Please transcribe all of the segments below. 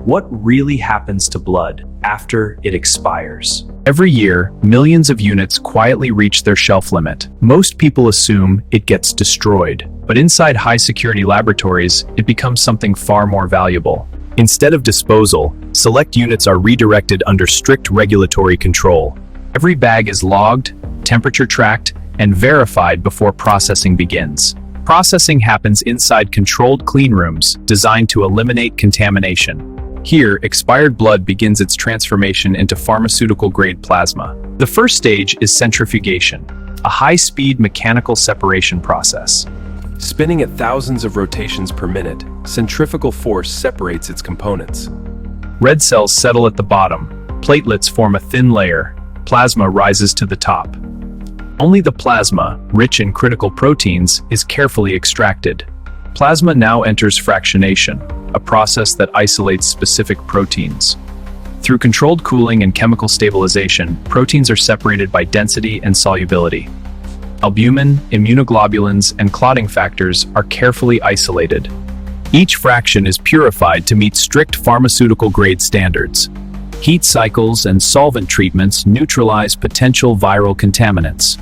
What really happens to blood after it expires? Every year, millions of units quietly reach their shelf limit. Most people assume it gets destroyed, but inside high-security laboratories, it becomes something far more valuable. Instead of disposal, select units are redirected under strict regulatory control. Every bag is logged, temperature tracked, and verified before processing begins. Processing happens inside controlled clean rooms designed to eliminate contamination. Here, expired blood begins its transformation into pharmaceutical-grade plasma. The first stage is centrifugation, a high-speed mechanical separation process. Spinning at thousands of rotations per minute, centrifugal force separates its components. Red cells settle at the bottom, platelets form a thin layer, plasma rises to the top. Only the plasma, rich in critical proteins, is carefully extracted. Plasma now enters fractionation, a process that isolates specific proteins. Through controlled cooling and chemical stabilization, proteins are separated by density and solubility. Albumin, immunoglobulins, and clotting factors are carefully isolated. Each fraction is purified to meet strict pharmaceutical-grade standards. Heat cycles and solvent treatments neutralize potential viral contaminants.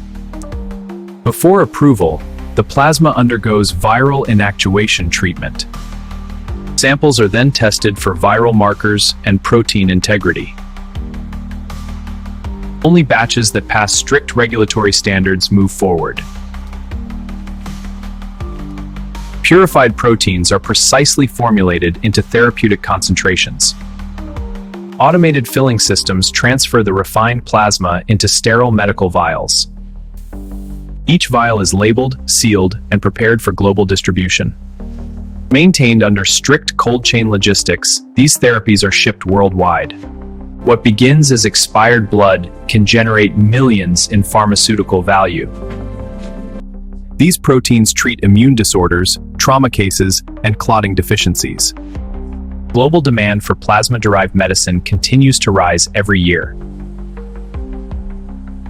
Before approval, the plasma undergoes viral inactivation treatment. Samples are then tested for viral markers and protein integrity. Only batches that pass strict regulatory standards move forward. Purified proteins are precisely formulated into therapeutic concentrations. Automated filling systems transfer the refined plasma into sterile medical vials. Each vial is labeled, sealed, and prepared for global distribution. Maintained under strict cold chain logistics, these therapies are shipped worldwide. What begins as expired blood can generate millions in pharmaceutical value. These proteins treat immune disorders, trauma cases, and clotting deficiencies. Global demand for plasma-derived medicine continues to rise every year.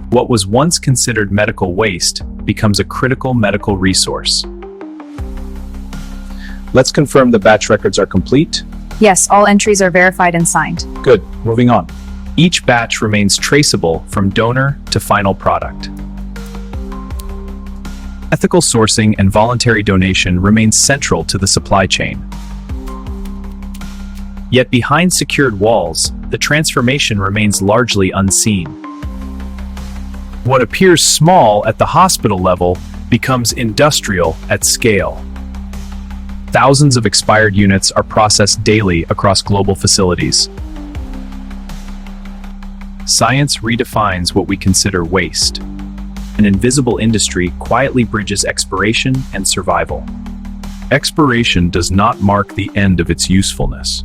What was once considered medical waste becomes a critical medical resource. Let's confirm the batch records are complete. Yes, all entries are verified and signed. Good, moving on. Each batch remains traceable from donor to final product. Ethical sourcing and voluntary donation remains central to the supply chain. Yet behind secured walls, the transformation remains largely unseen. What appears small at the hospital level becomes industrial at scale. Thousands of expired units are processed daily across global facilities. Science redefines what we consider waste. An invisible industry quietly bridges expiration and survival. Expiration does not mark the end of its usefulness.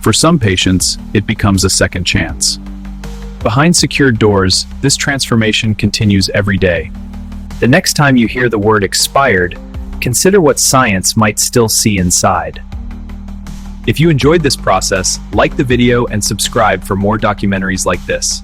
For some patients, it becomes a second chance. Behind secured doors, this transformation continues every day. The next time you hear the word expired, consider what science might still see inside. If you enjoyed this process, like the video and subscribe for more documentaries like this.